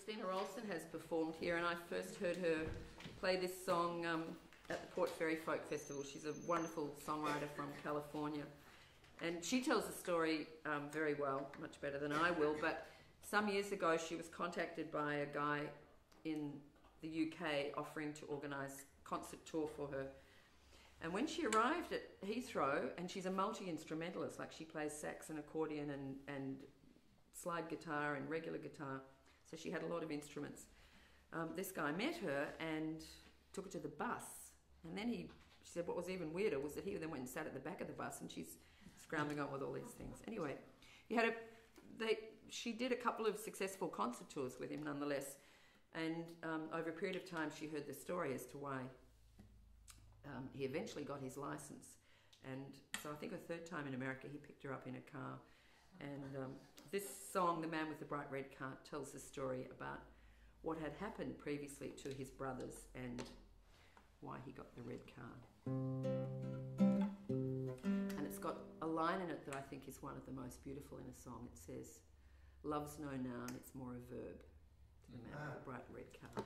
Christina Olsen has performed here, and I first heard her play this song at the Port Fairy Folk Festival. She's a wonderful songwriter from California, and she tells the story very well, much better than I will. But some years ago, she was contacted by a guy in the UK offering to organise a concert tour for her. And when she arrived at Heathrow, and she's a multi-instrumentalist, like she plays sax and accordion and slide guitar and regular guitar, so she had a lot of instruments. This guy met her and took her to the bus, and then she said what was even weirder was that he then went and sat at the back of the bus, and she's scrambling on with all these things. Anyway, she did a couple of successful concert tours with him nonetheless, and over a period of time she heard the story as to why he eventually got his license. And so I think a third time in America he picked her up in a car, and this song, The Man with the Bright Red Car, tells the story about what had happened previously to his brothers and why he got the red car. And it's got a line in it that I think is one of the most beautiful in a song. It says, "Love's no noun, it's more a verb, to the man with the bright red car."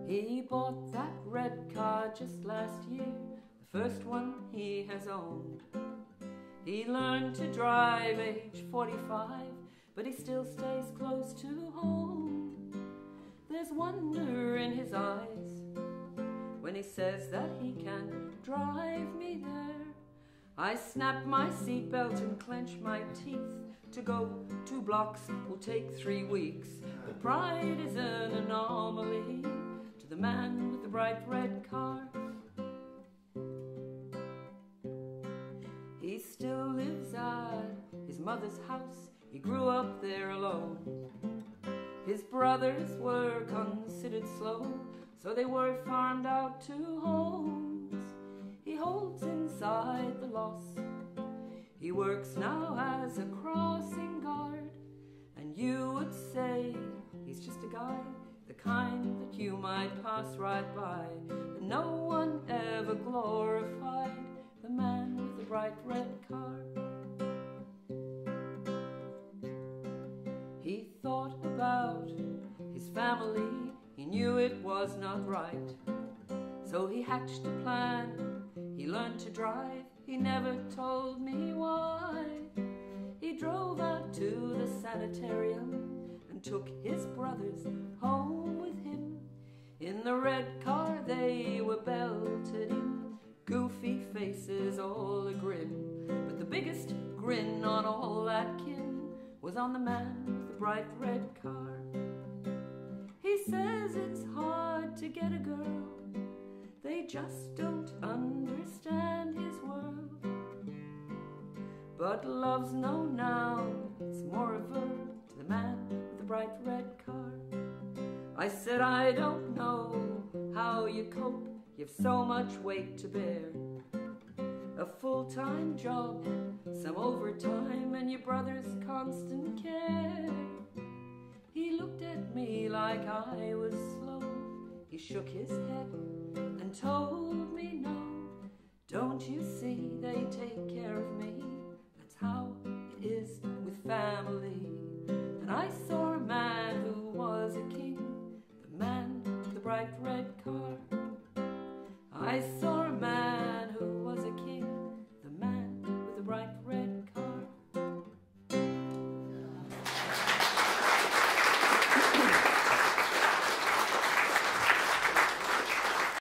He bought that red car just last year, the first one he has owned. He learned to drive age 45, but he still stays close to home. There's wonder in his eyes when he says that he can drive me there. I snap my seatbelt and clench my teeth. To go 2 blocks will take 3 weeks. But pride is an anomaly to the man with the bright red car. He still lives at his mother's house. He grew up there alone. His brothers were considered slow, so they were farmed out to homes. He holds inside the loss. He works now as a crossing guard, and you would say he's just a guy, the kind that you might pass right by. But no one ever glorified the man with the bright red car. He thought about his family, he knew it was not right. So he hatched a plan, he learned to drive, he never told me why. He drove out to the sanitarium and took his brothers home with him. In the red car they were belted in, goofy faces all agrin. But the biggest grin on all that kin was on the man with the bright red car. He says it's hard to get a girl, they just don't understand his world. But love's no noun, it's more a verb to the man with the bright red car. I said, I don't know how you cope, you've so much weight to bear. A full-time job, some overtime, and your brother's constant care. He looked at me like I was slow. He shook his head and told me no. Don't you see they take care of me? That's how it is with family. And I saw a man who was a king, the man with the bright red